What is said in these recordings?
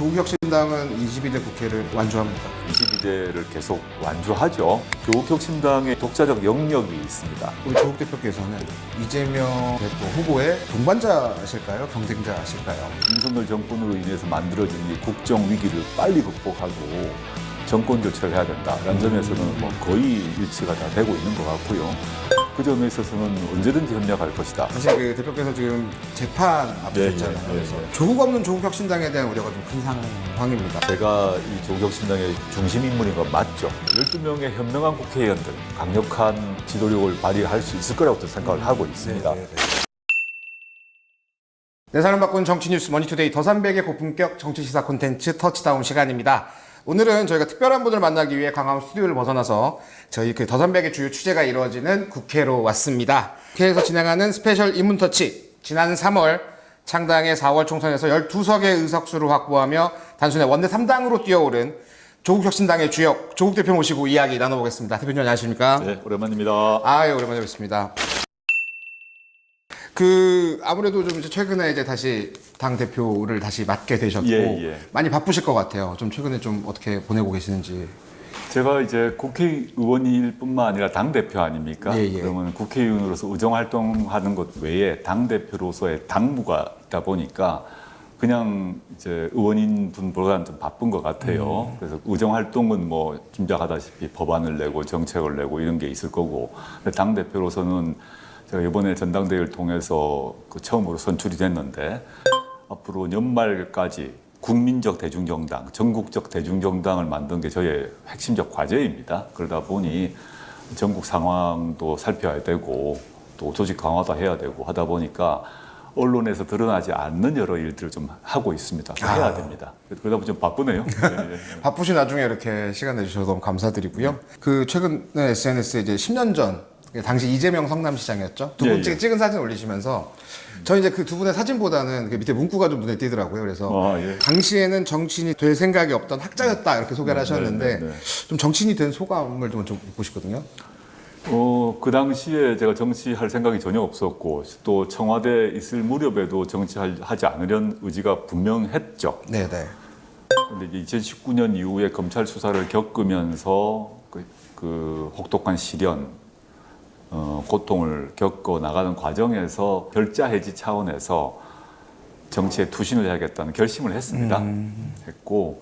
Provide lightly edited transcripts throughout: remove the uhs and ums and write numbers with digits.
조국혁신당은 22대 국회를 완주합니다. 22대를 계속 완주하죠. 조국혁신당의 독자적 영역이 있습니다. 우리 조국 대표께서는 이재명 대표 후보의 동반자실까요? 경쟁자실까요? 윤석열 정권으로 인해서 만들어진 이 국정 위기를 빨리 극복하고 정권 교체를 해야 된다라는 점에서는 뭐 거의 일치가 다 되고 있는 것 같고요. 그 점에 있어서는 언제든지 협력할 것이다. 사실 그 대표께서 지금 재판 앞두셨잖아요. 예, 예, 예, 그래서 예. 조국 없는 조국혁신당에 대한 우려가 좀 큰 상황입니다. 제가 이 조국혁신당의 중심 인물인 건 맞죠. 12명의 현명한 국회의원들, 강력한 지도력을 발휘할 수 있을 거라고 생각을 하고 있습니다. 내 사람 바꾼 정치 뉴스 머니투데이 더삼백의 고품격 정치 시사 콘텐츠 터치다운 시간입니다. 오늘은 저희가 특별한 분을 만나기 위해 강화문 스튜디오를 벗어나서 저희 그 더삼백의 주요 취재가 이루어지는 국회로 왔습니다. 국회에서 진행하는 스페셜 인문터치. 지난 3월 창당의 4월 총선에서 12석의 의석수를 확보하며 단순히 원내 3당으로 뛰어오른 조국혁신당의 주역 조국 대표 모시고 이야기 나눠보겠습니다. 대표님 안녕하십니까? 네, 오랜만입니다. 예, 오랜만에 뵙습니다. 아무래도 좀 이제 최근에 이제 다시 당 대표를 다시 맡게 되셨고 예. 많이 바쁘실 것 같아요. 좀 최근에 좀 어떻게 보내고 계시는지. 제가 이제 국회의원일 뿐만 아니라 당대표 아닙니까? 예. 그러면 국회의원으로서 의정활동하는 것 외에 당대표로서의 당무가 있다 보니까 그냥 이제 의원인 분보다는 좀 바쁜 것 같아요. 그래서 의정활동은 뭐 짐작하다시피 법안을 내고 정책을 내고 이런 게 있을 거고, 근데 당대표로서는 제가 이번에 전당대회를 통해서 처음으로 선출이 됐는데 앞으로 연말까지 국민적 대중정당, 전국적 대중정당을 만든 게 저의 핵심적 과제입니다. 그러다 보니 전국 상황도 살펴야 되고 또 조직 강화도 해야 되고 하다 보니까 언론에서 드러나지 않는 여러 일들을 좀 하고 있습니다. 해야 됩니다. 그러다 보니 좀 바쁘네요. 바쁘신 와중에 이렇게 시간 내주셔서 너무 감사드리고요. 최근에 SNS에 이제 10년 전 당시 이재명 성남시장이었죠. 두 분 찍은 사진 올리시면서 저는 이제 그 두 분의 사진보다는 그 밑에 문구가 좀 눈에 띄더라고요. 그래서 당시에는 정치인이 될 생각이 없던 학자였다 이렇게 소개를 하셨는데 좀 정치인이 된 소감을 좀 듣고 싶거든요. 그 당시에 제가 정치할 생각이 전혀 없었고 또 청와대에 있을 무렵에도 정치하지 않으려는 의지가 분명했죠. 네네. 그런데 이제 2019년 이후에 검찰 수사를 겪으면서 그 혹독한 시련, 고통을 겪어 나가는 과정에서 결자 해지 차원에서 정치에 투신을 해야겠다는 결심을 했습니다. 했고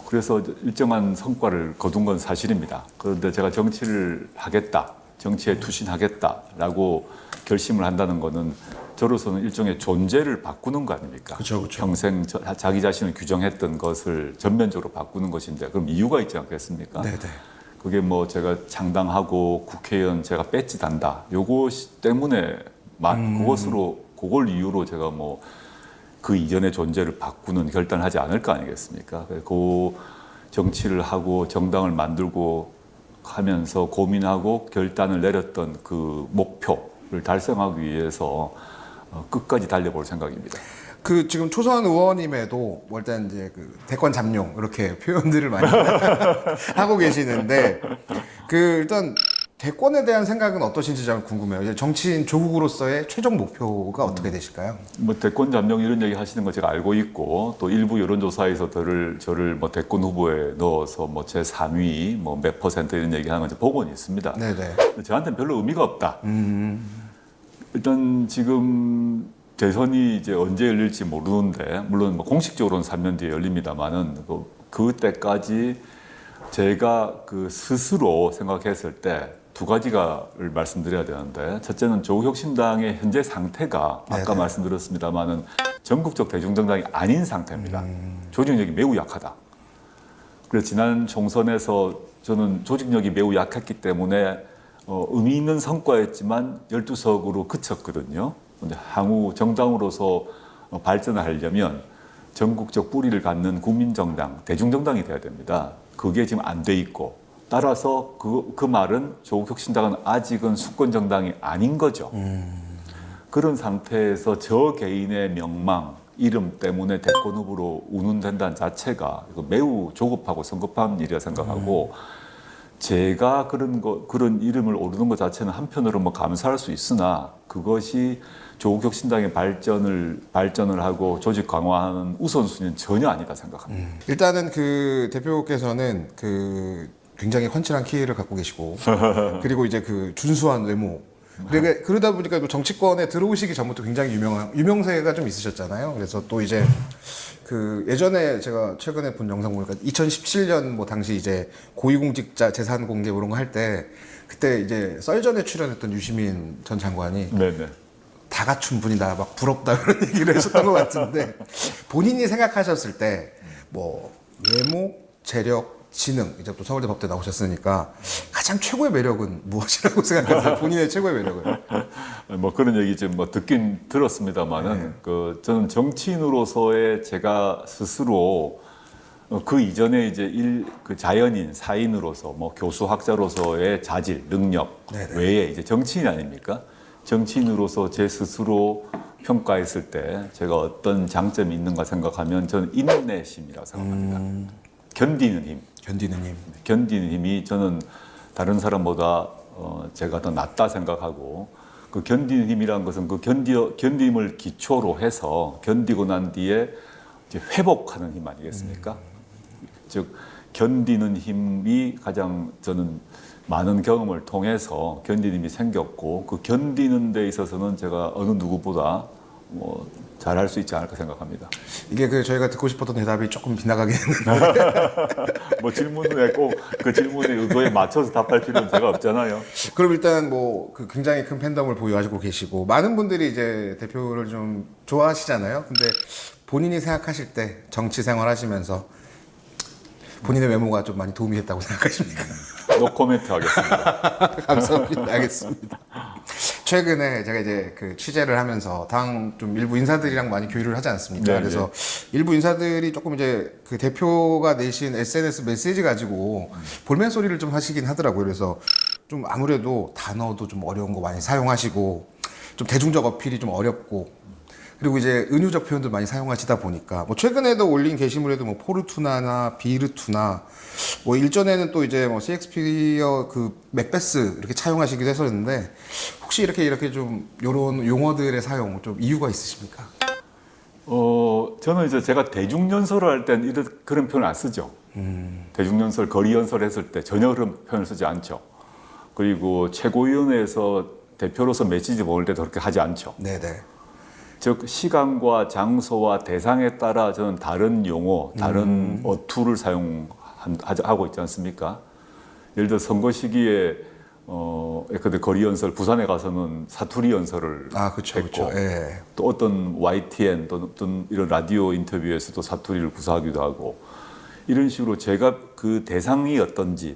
그래서 일정한 성과를 거둔 건 사실입니다. 그런데 제가 정치를 하겠다, 정치에 투신하겠다라고 결심을 한다는 거는 저로서는 일종의 존재를 바꾸는 거 아닙니까? 그렇죠. 평생 자기 자신을 규정했던 것을 전면적으로 바꾸는 것인데 그럼 이유가 있지 않겠습니까? 네네. 그게 뭐 제가 창당하고 국회의원 제가 배지 단다. 요거 때문에 그걸 이유로 제가 뭐 그 이전의 존재를 바꾸는 결단을 하지 않을 거 아니겠습니까? 그 정치를 하고 정당을 만들고 하면서 고민하고 결단을 내렸던 그 목표를 달성하기 위해서 끝까지 달려볼 생각입니다. 지금 초선 의원님에도 뭐 일단 이제 대권 잠룡 이렇게 표현들을 많이 하고 계시는데 일단 대권에 대한 생각은 어떠신지 좀 궁금해요. 이제 정치인 조국으로서의 최종 목표가 어떻게 되실까요? 뭐 대권 잠룡 이런 얘기 하시는 거 제가 알고 있고 또 일부 여론조사에서 저를 뭐 대권 후보에 넣어서 뭐 제 3위 뭐 몇 퍼센트 이런 얘기 하는 거 보고는 있습니다. 네네. 저한테는 별로 의미가 없다. 일단 지금 대선이 이제 언제 열릴지 모르는데 물론 뭐 공식적으로는 3년 뒤에 열립니다만은 그때까지 제가 스스로 생각했을 때 두 가지를 말씀드려야 되는데 첫째는 조국혁신당의 현재 상태가 아까 말씀드렸습니다만은 전국적 대중정당이 아닌 상태입니다. 조직력이 매우 약하다. 그래서 지난 총선에서 저는 조직력이 매우 약했기 때문에 의미 있는 성과였지만 12석으로 그쳤거든요. 근데 향후 정당으로서 발전을 하려면 전국적 뿌리를 갖는 국민정당, 대중정당이 돼야 됩니다. 그게 지금 안 돼 있고 따라서 그 말은 조국혁신당은 아직은 수권정당이 아닌 거죠. 그런 상태에서 저 개인의 명망, 이름 때문에 대권 후보로 운운된다는 자체가 매우 조급하고 성급한 일이라 생각하고 제가 그런 이름을 오르는 것 자체는 한편으로 뭐 감사할 수 있으나 그것이 조국혁신당의 발전을 하고 조직 강화하는 우선순위는 전혀 아니다 생각합니다. 일단은 그 대표께서는 그 굉장히 훤칠한 키를 갖고 계시고 그리고 이제 그 준수한 외모. 그러다 보니까 또 정치권에 들어오시기 전부터 굉장히 유명세가 좀 있으셨잖아요. 그래서 또 이제 그 예전에 제가 최근에 본 영상 보니까 2017년 뭐 당시 이제 고위공직자 재산 공개 이런 거 할 때 그때 이제 썰전에 출연했던 유시민 전 장관이 네네. 다 갖춘 분이다, 막 부럽다 그런 얘기를 하셨던 것 같은데 본인이 생각하셨을 때 뭐 외모, 재력, 지능 이제 또 서울대 법대 나오셨으니까 가장 최고의 매력은 무엇이라고 생각하세요? 본인의 최고의 매력은? 뭐 그런 얘기 좀 뭐 듣긴 들었습니다만은 네. 그 저는 정치인으로서의 제가 스스로 그 이전에 이제 그 자연인 사인으로서 뭐 교수 학자로서의 자질 능력 네네. 외에 이제 정치인 아닙니까? 정치인으로서 제 스스로 평가했을 때 제가 어떤 장점이 있는가 생각하면 저는 인내심이라고 생각합니다. 견디는 힘. 견디는 힘. 견디는 힘이 저는 다른 사람보다 제가 더 낫다 생각하고 그 견디는 힘이라는 것은 그 견딤을 기초로 해서 견디고 난 뒤에 이제 회복하는 힘 아니겠습니까? 즉 견디는 힘이 가장 저는 많은 경험을 통해서 견디는 힘이 생겼고 그 견디는 데 있어서는 제가 어느 누구보다 뭐 잘할 수 있지 않을까 생각합니다. 이게 그 저희가 듣고 싶었던 대답이 조금 빗나가긴 했는데 뭐 질문에 꼭 그 질문의 의도에 맞춰서 답할 필요는 제가 없잖아요. 그럼 일단 뭐 그 굉장히 큰 팬덤을 보유하시고 계시고 많은 분들이 이제 대표를 좀 좋아하시잖아요. 근데 본인이 생각하실 때 정치 생활 하시면서 본인의 외모가 좀 많이 도움이 됐다고 생각하십니까? 노 코멘트 하겠습니다. 감사합니다. 알겠습니다. 최근에 제가 이제 그 취재를 하면서 당 좀 일부 인사들이랑 많이 교류를 하지 않습니까? 네, 그래서 일부 인사들이 조금 이제 그 대표가 내신 SNS 메시지 가지고 볼멘 소리를 좀 하시긴 하더라고요. 그래서 좀 아무래도 단어도 좀 어려운 거 많이 사용하시고 좀 대중적 어필이 좀 어렵고 그리고 이제 은유적 표현도 많이 사용하시다 보니까 뭐 최근에도 올린 게시물에도 뭐 포르투나나 비르투나 뭐 일전에는 또 이제 뭐 셰익스피어 그 맥베스 이렇게 차용하시기도 했었는데 혹시 이렇게 좀 요런 용어들의 사용 좀 이유가 있으십니까? 저는 이제 제가 대중연설을 할 땐 그런 표현을 안 쓰죠. 대중연설, 거리연설 했을 때 전혀 그런 표현을 쓰지 않죠. 그리고 최고위원회에서 대표로서 메시지 보낼 때도 그렇게 하지 않죠. 네네. 즉 시간과 장소와 대상에 따라 저는 다른 용어, 다른 어투를 사용하고 있지 않습니까? 예를 들어 선거 시기에 근데 거리 연설 부산에 가서는 사투리 연설을 그쵸, 했고 그쵸. 예. 또 어떤 YTN 또 어떤 이런 라디오 인터뷰에서도 사투리를 구사하기도 하고 이런 식으로 제가 그 대상이 어떤지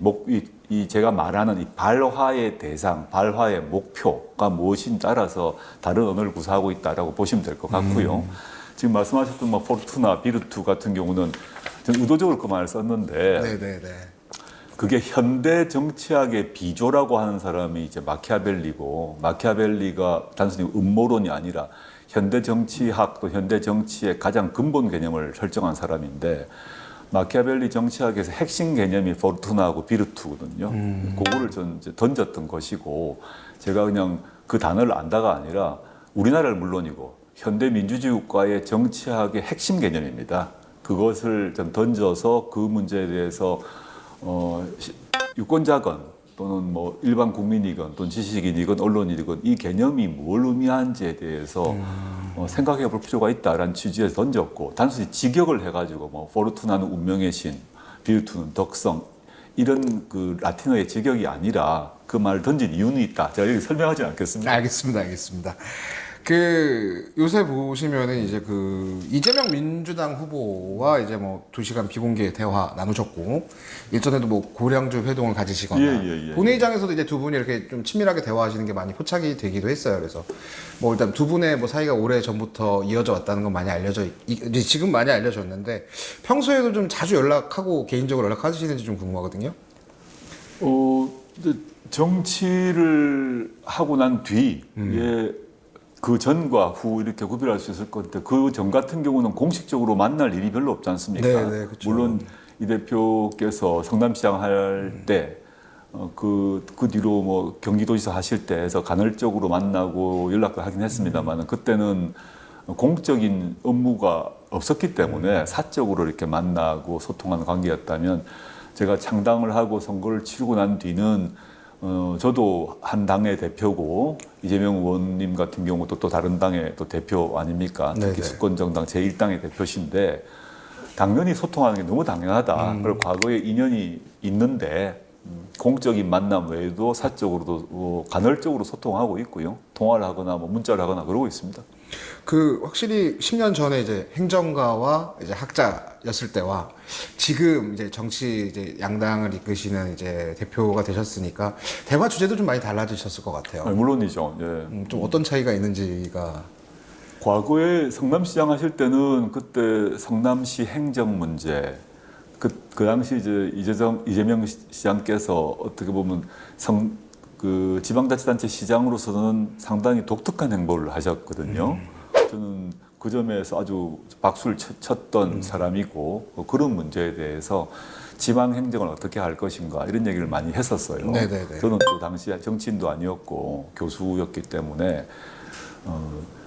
이 제가 말하는 이 발화의 대상, 발화의 목표가 무엇인 따라서 다른 언어를 구사하고 있다라고 보시면 될 것 같고요. 지금 말씀하셨던 뭐 포르투나, 비르투 같은 경우는 저는 의도적으로 그 말을 썼는데 네네네. 그게 현대 정치학의 비조라고 하는 사람이 이제 마키아벨리고 마키아벨리가 단순히 음모론이 아니라 현대 정치학 또 현대 정치의 가장 근본 개념을 설정한 사람인데 마키아벨리 정치학에서 핵심 개념이 포르투나하고 비르투거든요. 그거를 전 이제 던졌던 것이고 제가 그냥 그 단어를 안다가 아니라 우리나라를 물론이고 현대 민주주의 국가의 정치학의 핵심 개념입니다. 그것을 좀 던져서 그 문제에 대해서 유권자건 또는 뭐 일반 국민이건 또는 지식인이건 언론이건 이 개념이 뭘 의미하는지에 대해서 생각해 볼 필요가 있다라는 취지에서 던졌고 단순히 직역을 해가지고 뭐 포르투나는 운명의 신, 비르투는 덕성 이런 그 라틴어의 직역이 아니라 그 말을 던진 이유는 있다. 제가 여기 설명하지 않겠습니다. 알겠습니다. 그 요새 보시면은 이제 그 이재명 민주당 후보와 이제 뭐 2시간 비공개 대화 나누셨고 일전에도 뭐 고량주 회동을 가지시거나 예. 본회의장에서도 이제 두 분이 이렇게 좀 친밀하게 대화하시는 게 많이 포착이 되기도 했어요. 그래서 뭐 일단 두 분의 뭐 사이가 오래 전부터 이어져 왔다는 건 많이 이제 지금 많이 알려졌는데 평소에도 좀 자주 연락하고 개인적으로 연락하시는지 좀 궁금하거든요. 이제 정치를 하고 난 뒤에 그 전과 후 이렇게 구별할 수 있을 것 같은데 그 전 같은 경우는 공식적으로 만날 일이 별로 없지 않습니까? 네, 그렇죠. 물론 이 대표께서 성남시장 할 때 그 뒤로 뭐 경기도지사 하실 때에서 간헐적으로 만나고 연락을 하긴 했습니다만 그때는 공적인 업무가 없었기 때문에 사적으로 이렇게 만나고 소통하는 관계였다면 제가 창당을 하고 선거를 치르고 난 뒤는 저도 한 당의 대표고 이재명 의원님 같은 경우도 또 다른 당의 또 대표 아닙니까? 특히 집권정당 제1당의 대표신데 당연히 소통하는 게 너무 당연하다. 그리고 과거에 인연이 있는데 공적인 만남 외에도 사적으로도 간헐적으로 소통하고 있고요. 통화를 하거나 뭐 문자를 하거나 그러고 있습니다. 그 확실히 10년 전에 이제 행정가와 이제 학자였을 때와 지금 이제 정치 이제 양당을 이끄시는 이제 대표가 되셨으니까 대화 주제도 좀 많이 달라지셨을 것 같아요. 물론이죠. 예. 좀 어떤 차이가 있는지가 과거에 성남시장 하실 때는 그때 성남시 행정 문제 그 당시 이제 이재명 시장께서 어떻게 보면 그 지방자치단체 시장으로서는 상당히 독특한 행보를 하셨거든요. 저는 그 점에서 아주 박수를 쳤던 사람이고 그런 문제에 대해서 지방 행정을 어떻게 할 것인가 이런 얘기를 많이 했었어요. 네네네. 저는 또 당시 정치인도 아니었고 교수였기 때문에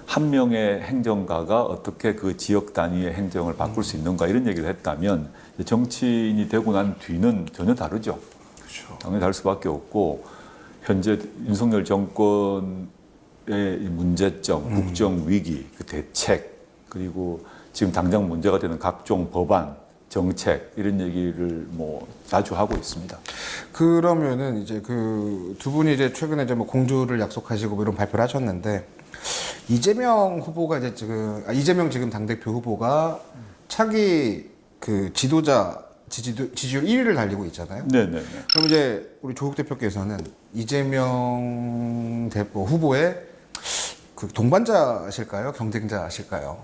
한 명의 행정가가 어떻게 그 지역 단위의 행정을 바꿀 수 있는가 이런 얘기를 했다면 정치인이 되고 난 뒤는 전혀 다르죠. 그렇죠. 당연히 다를 수밖에 없고 현재 윤석열 정권의 문제점, 국정 위기, 그 대책 그리고 지금 당장 문제가 되는 각종 법안, 정책 이런 얘기를 뭐 자주 하고 있습니다. 그러면은 이제 그 두 분이 이제 최근에 이제 뭐 공주를 약속하시고 뭐 이런 발표를 하셨는데 이재명 후보가 이제 이재명 지금 당대표 후보가 차기 그 지도자 지지율 1위를 달리고 있잖아요. 네네. 그럼 이제 우리 조국 대표께서는 이재명 대표 후보의 그 동반자실까요? 경쟁자실까요?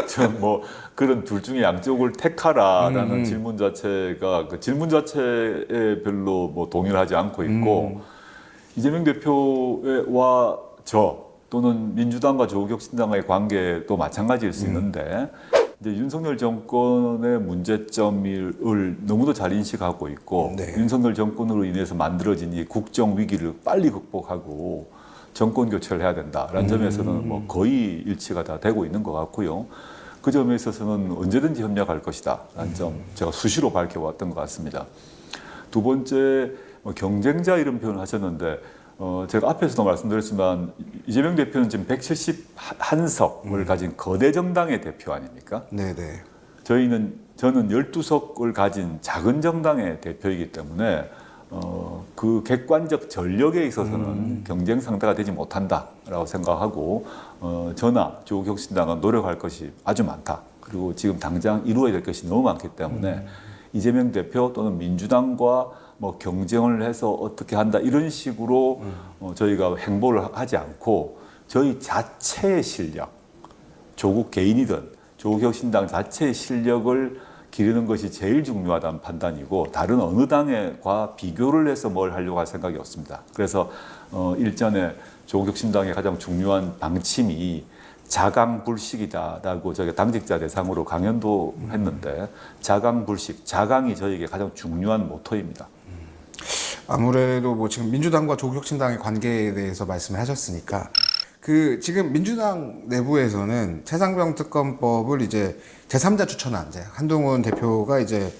전 뭐 그런 둘 중에 양쪽을 택하라라는 질문 자체가 그 질문 자체에 별로 뭐 동의를 하지 않고 있고 이재명 대표와 저 또는 민주당과 조국혁신당의 관계도 마찬가지일 수 있는데 이제 윤석열 정권의 문제점을 너무도 잘 인식하고 있고 네. 윤석열 정권으로 인해서 만들어진 이 국정 위기를 빨리 극복하고 정권 교체를 해야 된다라는 점에서는 뭐 거의 일치가 다 되고 있는 것 같고요. 그 점에 있어서는 언제든지 협력할 것이다라는 점 제가 수시로 밝혀왔던 것 같습니다. 두 번째 뭐 경쟁자 이런 표현을 하셨는데 제가 앞에서도 말씀드렸지만 이재명 대표는 지금 171석을 가진 거대 정당의 대표 아닙니까? 네네. 저는 12석을 가진 작은 정당의 대표이기 때문에 그 객관적 전력에 있어서는 경쟁 상대가 되지 못한다라고 생각하고 저나 조국혁신당은 노력할 것이 아주 많다. 그리고 지금 당장 이루어야 될 것이 너무 많기 때문에 이재명 대표 또는 민주당과 뭐 경쟁을 해서 어떻게 한다 이런 식으로 저희가 행보를 하지 않고 저희 자체의 실력, 조국 개인이든 조국혁신당 자체의 실력을 기르는 것이 제일 중요하다는 판단이고 다른 어느 당과 비교를 해서 뭘 하려고 할 생각이 없습니다. 그래서 일전에 조국혁신당의 가장 중요한 방침이 자강불식이다라고 저희가 당직자 대상으로 강연도 했는데 자강불식, 자강이 저희에게 가장 중요한 모토입니다. 아무래도 뭐 지금 민주당과 조국혁신당의 관계에 대해서 말씀을 하셨으니까 그 지금 민주당 내부에서는 최상병 특검법을 이제 제3자 추천안 이제 한동훈 대표가 이제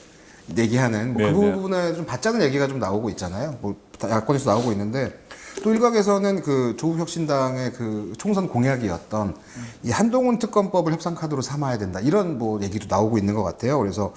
얘기하는 뭐 그 부분에 좀 받자는 얘기가 좀 나오고 있잖아요. 뭐 야권에서 나오고 있는데 또 일각에서는 그 조국혁신당의 그 총선 공약이었던 이 한동훈 특검법을 협상 카드로 삼아야 된다 이런 뭐 얘기도 나오고 있는 것 같아요. 그래서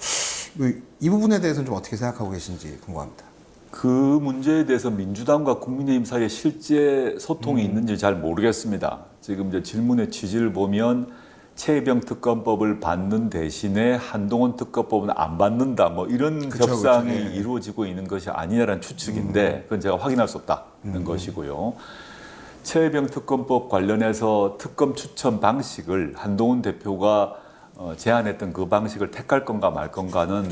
이 부분에 대해서는 좀 어떻게 생각하고 계신지 궁금합니다. 그 문제에 대해서 민주당과 국민의힘 사이에 실제 소통이 있는지 잘 모르겠습니다. 지금 이제 질문의 취지를 보면 최혜병 특검법을 받는 대신에 한동훈 특검법은 안 받는다. 뭐 이런 협상이 그쵸, 예. 이루어지고 있는 것이 아니냐라는 추측인데 그건 제가 확인할 수 없다는 것이고요. 최혜병 특검법 관련해서 특검 추천 방식을 한동훈 대표가 제안했던 그 방식을 택할 건가 말 건가는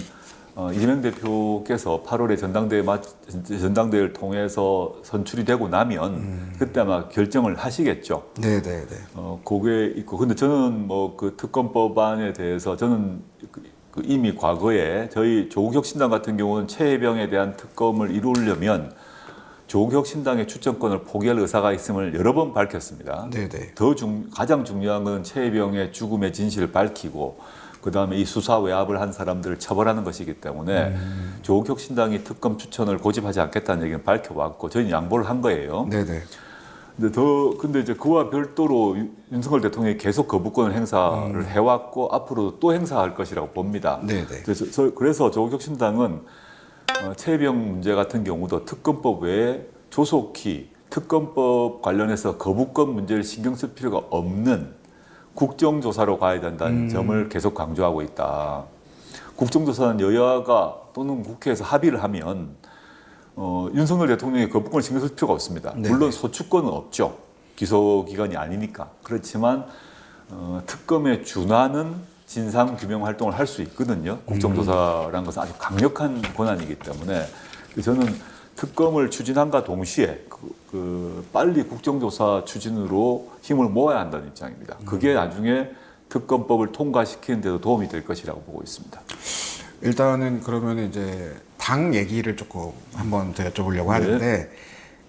이재명 대표께서 8월에 전당대회를 통해서 선출이 되고 나면 그때 아마 결정을 하시겠죠. 네네네. 그게 있고 근데 저는 뭐 그 특검법안에 대해서 저는 그 이미 과거에 저희 조국혁신당 같은 경우는 최혜병에 대한 특검을 이루려면 조국혁신당의 추천권을 포기할 의사가 있음을 여러 번 밝혔습니다. 네네. 가장 중요한 것은 최혜병의 죽음의 진실을 밝히고 그 다음에 이 수사 외압을 한 사람들을 처벌하는 것이기 때문에 조국혁신당이 특검 추천을 고집하지 않겠다는 얘기는 밝혀왔고 저희는 양보를 한 거예요. 네네. 근데 이제 그와 별도로 윤석열 대통령이 계속 거부권을 행사를 해왔고 앞으로도 또 행사할 것이라고 봅니다. 네네. 그래서 조국혁신당은 최혜병 문제 같은 경우도 특검법 외에 조속히 특검법 관련해서 거부권 문제를 신경 쓸 필요가 없는 국정조사로 가야 된다는 점을 계속 강조하고 있다. 국정조사는 여야가 또는 국회에서 합의를 하면 윤석열 대통령이 거부권을 신경 쓸 필요가 없습니다. 네. 물론 소추권은 없죠. 기소기관이 아니니까. 그렇지만 특검에 준하는 진상규명 활동을 할 수 있거든요. 국정조사라는 것은 아주 강력한 권한이기 때문에 저는 특검을 추진함과 동시에 빨리 국정조사 추진으로 힘을 모아야 한다는 입장입니다. 그게 나중에 특검법을 통과시키는 데도 도움이 될 것이라고 보고 있습니다. 일단은 그러면 이제 당 얘기를 조금 한번 더 여쭤보려고 하는데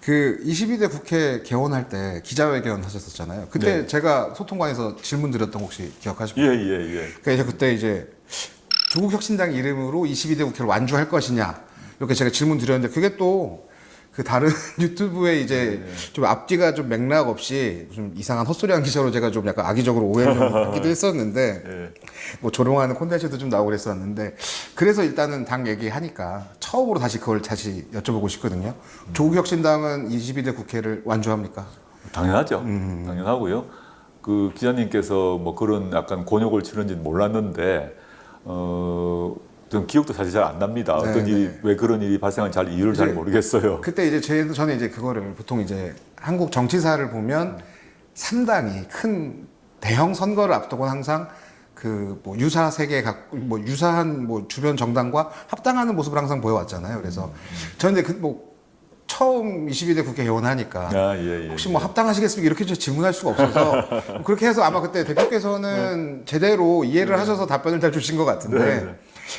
그 22대 국회 개원할 때 기자회견 하셨었잖아요. 그때 네. 제가 소통관에서 질문 드렸던 거 혹시 기억하십니까? 예. 그러니까 그때 이제 조국혁신당 이름으로 22대 국회를 완주할 것이냐 이렇게 제가 질문 드렸는데 그게 또 그 다른 유튜브에 이제 좀 앞뒤가 좀 맥락 없이 좀 이상한 헛소리한 기사로 제가 좀 약간 악의적으로 오해를 좀 받기도 했었는데 뭐 조롱하는 콘텐츠도 좀 나오고 그랬었는데 그래서 일단은 당 얘기하니까 처음으로 다시 그걸 다시 여쭤보고 싶거든요. 조국혁신당은 22대 국회를 완주합니까? 당연하죠. 당연하고요. 그 기자님께서 뭐 그런 약간 곤욕을 치른지는 몰랐는데 좀 기억도 사실 잘 안 납니다. 네, 어떤 일이 네. 왜 그런 일이 발생한 잘 이유를 잘 모르겠어요. 그때 이제 저는 이제 그거를 보통 이제 한국 정치사를 보면 3당이 큰 대형 선거를 앞두고 항상 그 뭐 유사 세계 뭐 유사한 뭐 주변 정당과 합당하는 모습을 항상 보여왔잖아요. 그래서 저는 이제 뭐 처음 22대 국회 개원하니까 혹시 뭐 합당하시겠습니까? 이렇게 질문할 수가 없어서 그렇게 해서 아마 그때 대표께서는 제대로 이해를 하셔서 답변을 잘 주신 것 같은데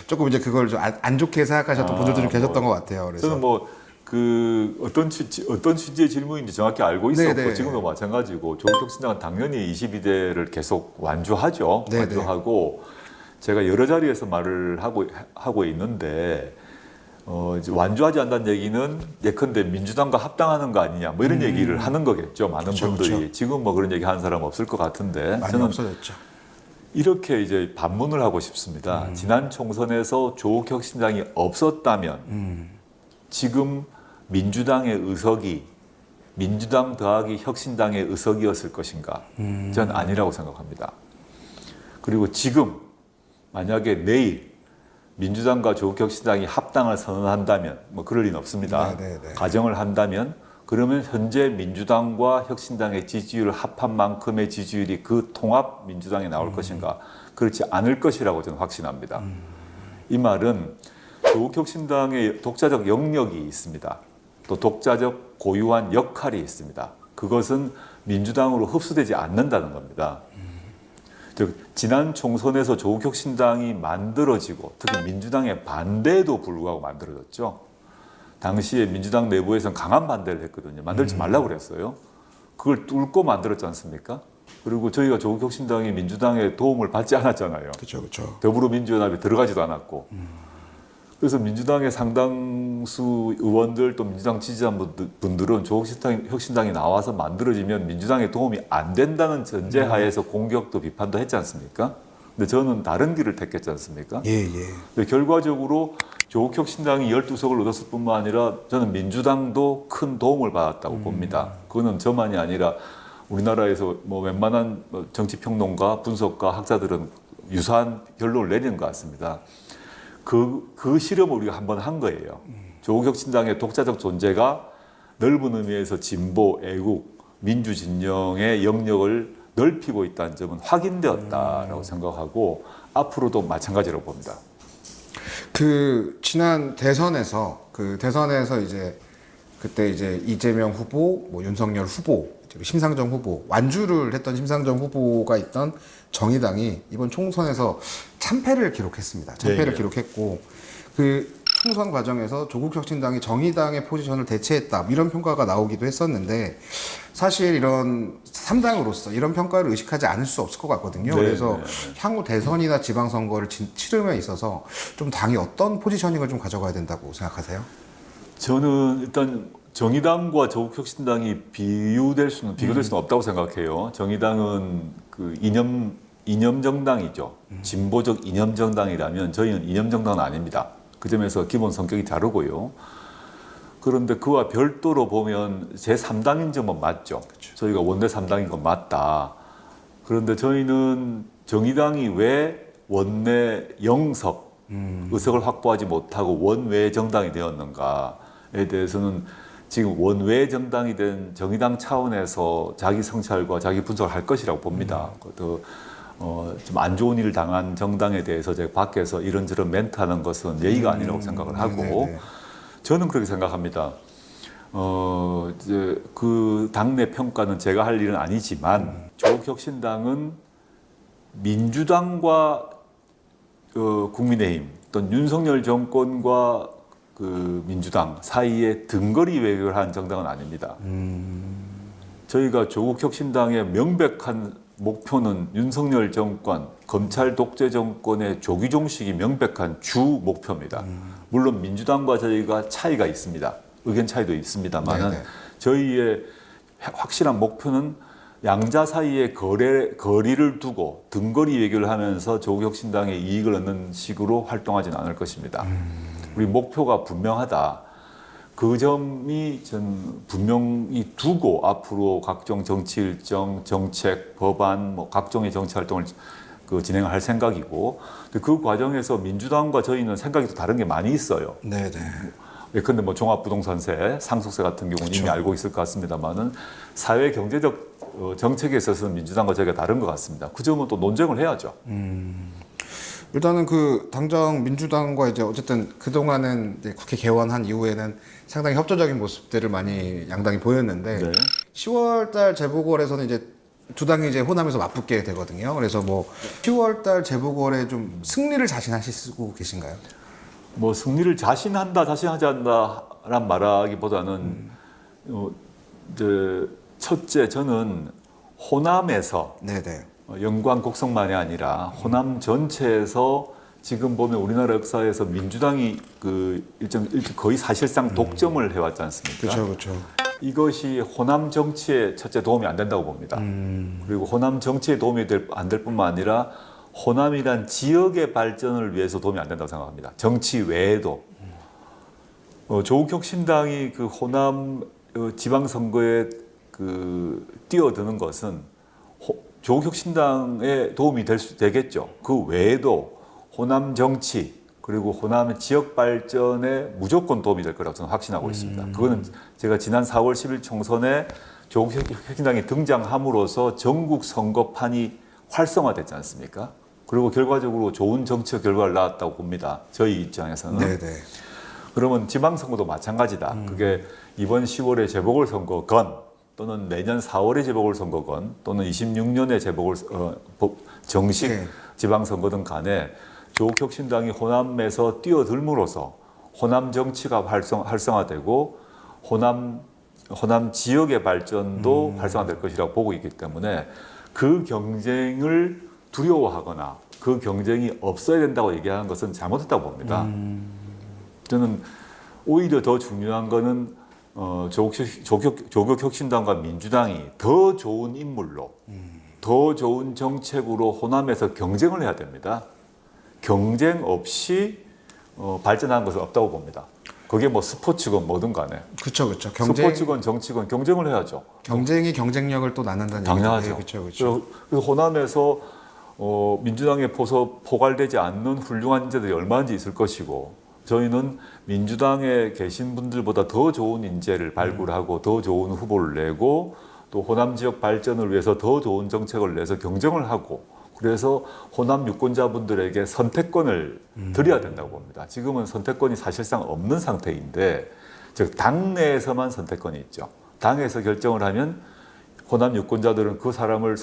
조금 이제 그걸 좀 안 좋게 생각하셨던 분들도 좀 계셨던 것 같아요. 그래서 저는 뭐 그 어떤 취지의 질문인지 정확히 알고 있었고 네네. 지금도 마찬가지고 조국혁신당은 당연히 22대를 계속 완주하죠. 네네. 완주하고 제가 여러 자리에서 말을 하고 있는데 이제 완주하지 않는다는 얘기는 예컨대 민주당과 합당하는 거 아니냐 뭐 이런 얘기를 하는 거겠죠. 많은 그쵸, 분들이 그쵸. 지금 뭐 그런 얘기 하는 사람 없을 것 같은데 많이 저는 없어졌죠. 이렇게 이제 반문을 하고 싶습니다. 지난 총선에서 조국혁신당이 없었다면 지금 민주당의 의석이 민주당 더하기 혁신당의 의석이었을 것인가? 저는 아니라고 생각합니다. 그리고 지금 만약에 내일 민주당과 조국혁신당이 합당을 선언한다면 뭐 그럴 리는 없습니다. 네네네. 가정을 한다면 그러면 현재 민주당과 혁신당의 지지율 합한 만큼의 지지율이 그 통합 민주당에 나올 것인가? 그렇지 않을 것이라고 저는 확신합니다. 이 말은 조국혁신당의 독자적 영역이 있습니다. 또 독자적 고유한 역할이 있습니다. 그것은 민주당으로 흡수되지 않는다는 겁니다. 즉 지난 총선에서 조국혁신당이 만들어지고 특히 민주당의 반대에도 불구하고 만들어졌죠. 당시에 민주당 내부에서는 강한 반대를 했거든요. 만들지 말라고 그랬어요. 그걸 뚫고 만들었지 않습니까? 그리고 저희가 조국혁신당이 민주당의 도움을 받지 않았잖아요. 그렇죠. 더불어민주연합에 들어가지도 않았고. 그래서 민주당의 상당수 의원들 또 민주당 지지자분들은 조국혁신당이 나와서 만들어지면 민주당의 도움이 안 된다는 전제하에서 공격도 비판도 했지 않습니까? 근데 저는 다른 길을 택했지 않습니까? 예. 근데 결과적으로 조국혁신당이 12석을 얻었을 뿐만 아니라 저는 민주당도 큰 도움을 받았다고 봅니다. 그거는 저만이 아니라 우리나라에서 뭐 웬만한 정치평론가, 분석가, 학자들은 유사한 결론을 내리는 것 같습니다. 그 실험을 우리가 한번 한 거예요. 조국혁신당의 독자적 존재가 넓은 의미에서 진보, 애국, 민주 진영의 영역을 넓히고 있다는 점은 확인되었다라고 생각하고 앞으로도 마찬가지라고 봅니다. 그 지난 대선에서 이제 그때 이제 이재명 후보, 뭐 윤석열 후보 심상정 후보, 완주를 했던 심상정 후보가 있던 정의당이 이번 총선에서 참패를 기록했습니다. 참패를 네. 기록했고 그 총선 과정에서 조국혁신당이 정의당의 포지션을 대체했다 이런 평가가 나오기도 했었는데 사실 이런 3당으로서 이런 평가를 의식하지 않을 수 없을 것 같거든요. 네, 그래서 네. 향후 대선이나 지방선거를 치름에 있어서 좀 당이 어떤 포지셔닝을 좀 가져가야 된다고 생각하세요? 저는 일단 정의당과 조국혁신당이 비교될 수는 없다고 생각해요. 정의당은 그 이념 정당이죠. 진보적 이념 정당이라면 저희는 이념 정당은 아닙니다. 그 점에서 기본 성격이 다르고요. 그런데 그와 별도로 보면 제3당인 점은 맞죠. 저희가 원내 3당인 건 맞다. 그런데 저희는 정의당이 왜 원내 0석 의석을 확보하지 못하고 원외 정당이 되었는가에 대해서는 지금 원외 정당이 된 정의당 차원에서 자기 성찰과 자기 분석을 할 것이라고 봅니다. 좀 안 좋은 일을 당한 정당에 대해서 제가 밖에서 이런저런 멘트하는 것은 예의가 아니라고 생각을 하고 네네네. 저는 그렇게 생각합니다. 이제 그 당내 평가는 제가 할 일은 아니지만 조국혁신당은 민주당과 국민의힘 또는 윤석열 정권과 그 민주당 사이에 등거리 외교를 한 정당은 아닙니다. 저희가 조국혁신당의 명백한 목표는 윤석열 정권, 검찰 독재 정권의 조기 종식이 명백한 주 목표입니다. 물론 민주당과 저희가 차이가 있습니다. 의견 차이도 있습니다만은 네네. 저희의 확실한 목표는 양자 사이에 거리를 두고 등거리 외교를 하면서 조국혁신당의 이익을 얻는 식으로 활동하지는 않을 것입니다. 우리 목표가 분명하다. 그 점이 전 분명히 두고 앞으로 각종 정치 일정, 정책, 법안, 각종의 정치 활동을 진행을 할 생각이고 그 과정에서 민주당과 저희는 생각이 또 다른 게 많이 있어요. 네네. 예컨대 종합부동산세, 상속세 같은 경우는 이미 알고 있을 것 같습니다만은 사회 경제적 정책에 있어서는 민주당과 저희가 다른 것 같습니다. 그 점은 또 논쟁을 해야죠. 일단은 그 당장 민주당과 이제 어쨌든 그동안은 이제 국회 개원한 이후에는 상당히 협조적인 모습들을 많이 양당이 보였는데 네. 10월달 재보궐에서는 이제 두 당이 이제 호남에서 맞붙게 되거든요. 그래서 뭐 10월달 재보궐에 좀 승리를 자신하시고 계신가요? 뭐 승리를 자신한다, 자신하지 않다란 말하기보다는 이제 첫째 저는 호남에서 네네. 영광 곡성만이 아니라 호남 전체에서 지금 보면 우리나라 역사에서 민주당이 일정 거의 사실상 독점을 해왔지 않습니까? 그렇죠, 그렇죠. 이것이 호남 정치에 첫째 도움이 안 된다고 봅니다. 그리고 호남 정치에 도움이 안 될 뿐만 아니라 호남이란 지역의 발전을 위해서 도움이 안 된다고 생각합니다. 정치 외에도 조국혁신당이 그 호남 지방선거에 뛰어드는 것은 조국혁신당에 도움이 되겠죠. 그 외에도 호남 정치 그리고 호남 지역 발전에 무조건 도움이 될 거라고 저는 확신하고 있습니다. 그거는 제가 지난 4월 10일 총선에 조국혁신당이 등장함으로써 전국 선거판이 활성화됐지 않습니까? 그리고 결과적으로 좋은 정치적 결과를 낳았다고 봅니다. 저희 입장에서는. 네네. 그러면 지방선거도 마찬가지다. 그게 이번 10월의 재보궐선거건 또는 내년 4월의 재보궐선거건 또는 26년의 정식 네. 지방선거든 간에 조국혁신당이 호남에서 뛰어들므로써 호남 정치가 활성화되고 호남 지역의 발전도 활성화될 것이라고 보고 있기 때문에 그 경쟁을 두려워하거나 그 경쟁이 없어야 된다고 얘기하는 것은 잘못했다고 봅니다. 저는 오히려 더 중요한 거는 조국혁신당과 민주당이 더 좋은 인물로 더 좋은 정책으로 호남에서 경쟁을 해야 됩니다. 경쟁 없이 발전하는 것은 없다고 봅니다. 그게 뭐 스포츠건 뭐든 간에 그렇죠, 그렇죠. 스포츠건 정치건 경쟁을 해야죠. 경쟁이 경쟁력을 또 낳는다는 당연하죠. 그렇죠, 그렇죠. 그래서 호남에서 민주당에 포괄되지 않는 훌륭한 인재들이 얼마든지 있을 것이고 저희는 민주당에 계신 분들보다 더 좋은 인재를 발굴하고 더 좋은 후보를 내고 또 호남 지역 발전을 위해서 더 좋은 정책을 내서 경쟁을 하고 그래서 호남 유권자분들에게 선택권을 드려야 된다고 봅니다. 지금은 선택권이 사실상 없는 상태인데 즉 당내에서만 선택권이 있죠. 당에서 결정을 하면 호남 유권자들은 그 사람을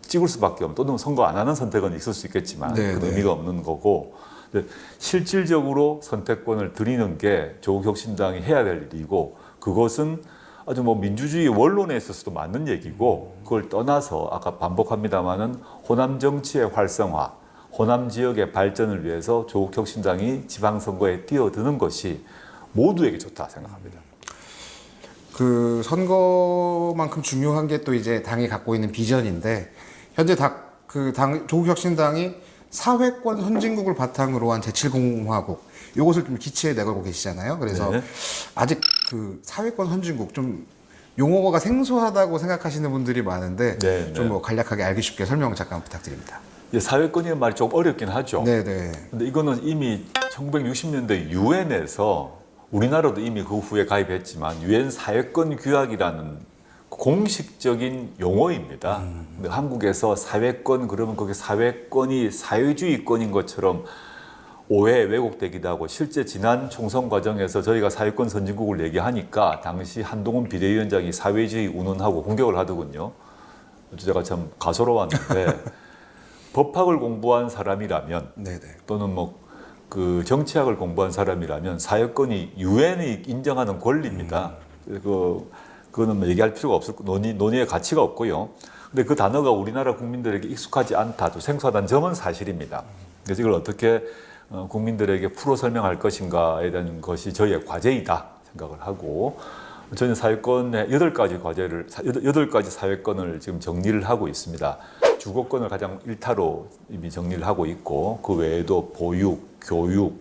찍을 수밖에 없는, 또는 선거 안 하는 선택은 있을 수 있겠지만 네, 그 네. 의미가 없는 거고, 근데 실질적으로 선택권을 드리는 게 조국혁신당이 해야 될 일이고, 그것은 아주 뭐 민주주의 원론에 있어서도 맞는 얘기고, 그걸 떠나서 아까 반복합니다마는 호남 정치의 활성화, 호남 지역의 발전을 위해서 조국혁신당이 지방선거에 뛰어드는 것이 모두에게 좋다 생각합니다. 그 선거만큼 중요한 게 또 이제 당이 갖고 있는 비전인데, 현재 조국혁신당이 사회권 선진국을 바탕으로 한 제7공화국 요것을 좀 기치에 내걸고 계시잖아요. 그래서 네. 아직 그 사회권 선진국 좀 용어가 생소하다고 생각하시는 분들이 많은데 네, 좀 네. 뭐 간략하게 알기 쉽게 설명 잠깐 부탁드립니다. 사회권이라는 말이 좀 어렵긴 하죠. 네네. 근데 이거는 이미 1960년대 유엔에서, 우리나라도 이미 그 후에 가입했지만 유엔 사회권 규약이라는 공식적인 용어입니다. 근데 한국에서 사회권 그러면 거기 사회권이 사회주의권인 것처럼 오해 왜곡되기도 하고, 실제 지난 총선 과정에서 저희가 사회권 선진국을 얘기하니까 당시 한동훈 비대위원장이 사회주의 운운하고 공격을 하더군요. 제가 참 가소로웠는데 법학을 공부한 사람이라면, 네네. 또는 뭐 그 정치학을 공부한 사람이라면 사회권이 유엔이 인정하는 권리입니다. 그거는 뭐 얘기할 필요가 없을, 논의의 가치가 없고요. 근데 그 단어가 우리나라 국민들에게 익숙하지 않다, 또 생소하다는 점은 사실입니다. 그래서 이걸 어떻게 국민들에게 풀어 설명할 것인가에 대한 것이 저희의 과제이다 생각을 하고, 저는 사회권의 8가지 사회권을 지금 정리를 하고 있습니다. 주거권을 가장 일타로 이미 정리를 하고 있고, 그 외에도 보육, 교육,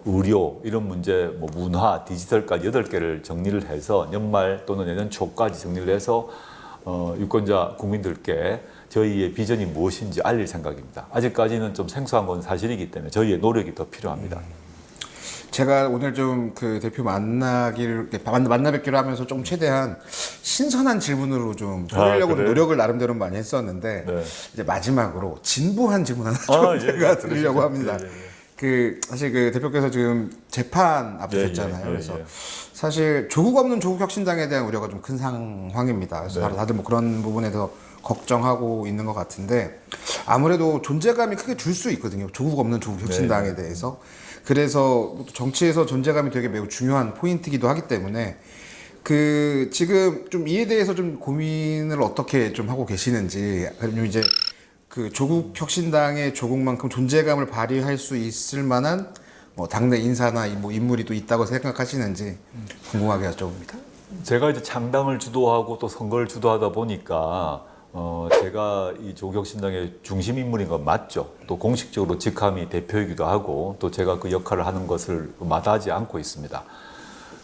의료 이런 문제, 뭐 문화, 디지털까지 8개를 정리를 해서 연말 또는 내년 초까지 정리를 해서 유권자 국민들께 저희의 비전이 무엇인지 알릴 생각입니다. 아직까지는 좀 생소한 건 사실이기 때문에 저희의 노력이 더 필요합니다. 제가 오늘 좀 그 대표 만나 뵙기로 하면서 좀 최대한 신선한 질문으로 좀 해보려고 그래요? 노력을 나름대로 많이 했었는데, 네. 이제 마지막으로 진부한 질문 하나 좀 예, 제가 드리려고 합니다. 예, 예. 그 사실 그 대표께서 지금 재판 앞두셨잖아요. 예, 예, 그래서 예. 사실 조국 없는 조국혁신당에 대한 우려가 좀 큰 상황입니다. 그래서 네. 다들 뭐 그런 부분에 대해서 걱정하고 있는 것 같은데, 아무래도 존재감이 크게 줄 수 있거든요. 조국 없는 조국혁신당에 네. 대해서. 그래서 정치에서 존재감이 되게 매우 중요한 포인트이기도 하기 때문에, 그 지금 좀 이에 대해서 좀 고민을 어떻게 좀 하고 계시는지, 아니면 이제 그 조국혁신당의 조국만큼 존재감을 발휘할 수 있을 만한 뭐 당내 인사나 뭐 인물이 또 있다고 생각하시는지 궁금하게 여쭤봅니다. 제가 이제 창당을 주도하고 또 선거를 주도하다 보니까 제가 이 조국혁신당의 중심 인물인 건 맞죠. 또 공식적으로 직함이 대표이기도 하고, 또 제가 그 역할을 하는 것을 마다하지 않고 있습니다.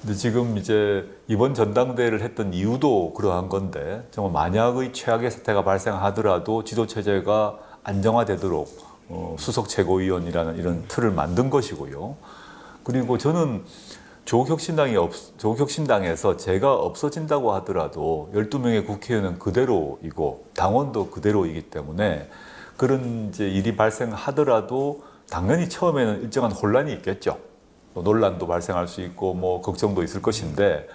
근데 지금 이제 이번 전당대회를 했던 이유도 그러한 건데, 정말 만약의 최악의 사태가 발생하더라도 지도 체제가 안정화되도록 수석 최고위원이라는 이런 틀을 만든 것이고요. 그리고 저는 조국혁신당에서 제가 없어진다고 하더라도 12명의 국회의원은 그대로이고 당원도 그대로이기 때문에, 그런 이제 일이 발생하더라도 당연히 처음에는 일정한 혼란이 있겠죠. 논란도 발생할 수 있고 뭐 걱정도 있을 것인데,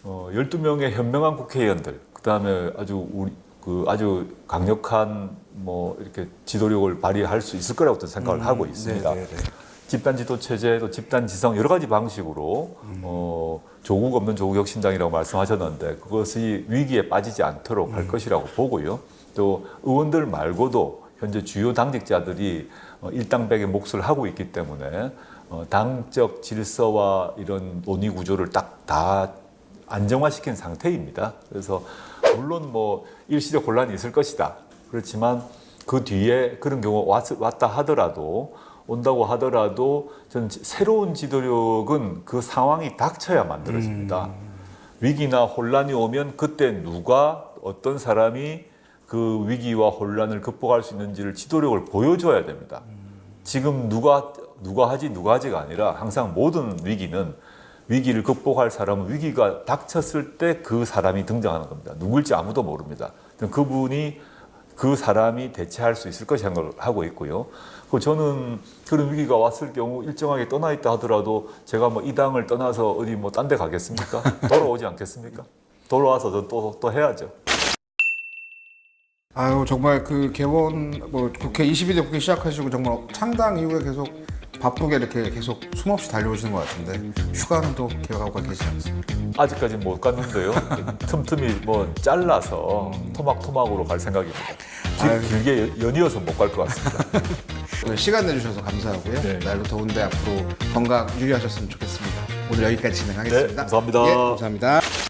12명의 현명한 국회의원들, 그다음에 아주 강력한 뭐 이렇게 지도력을 발휘할 수 있을 거라고 생각을 하고 있습니다. 네네네. 집단 지도 체제, 또 집단 지성 여러 가지 방식으로 조국 없는 조국혁신당이라고 말씀하셨는데, 그것이 위기에 빠지지 않도록 할 것이라고 보고요. 또 의원들 말고도 현재 주요 당직자들이 일당백의 몫을 하고 있기 때문에 당적 질서와 이런 논의 구조를 딱 다 안정화시킨 상태입니다. 그래서 물론 뭐 일시적 혼란이 있을 것이다. 그렇지만 그 뒤에 그런 경우가 온다고 하더라도 저는 새로운 지도력은 그 상황이 닥쳐야 만들어집니다. 위기나 혼란이 오면 그때 어떤 사람이 그 위기와 혼란을 극복할 수 있는지를 지도력을 보여줘야 됩니다. 지금 누가 하지가 아니라 항상 모든 위기를 극복할 사람은 위기가 닥쳤을 때 그 사람이 등장하는 겁니다. 누굴지 아무도 모릅니다. 그 사람이 대체할 수 있을 것이라는 걸 하고 있고요. 저는 그런 위기가 왔을 경우 일정하게 떠나 있다 하더라도 제가 뭐 이 당을 떠나서 어디 뭐 딴 데 가겠습니까? 돌아오지 않겠습니까? 돌아와서 또 해야죠. 아유 정말 그 개원 뭐 국회 22대 국회 시작하시고 정말 창당 이후에 계속 바쁘게 이렇게 계속 숨없이 달려오시는 것 같은데 휴가는 또 계획하고 계시지 않습니까? 아직까지 못 갔는데요. 틈틈이 뭐 잘라서 토막토막으로 갈 생각입니다. 길게 연이어서 못 갈 것 같습니다. 오늘 시간 내주셔서 감사하고요. 네. 날도 더운데 앞으로 건강 유의하셨으면 좋겠습니다. 오늘 여기까지 진행하겠습니다. 네, 감사합니다. 예, 감사합니다.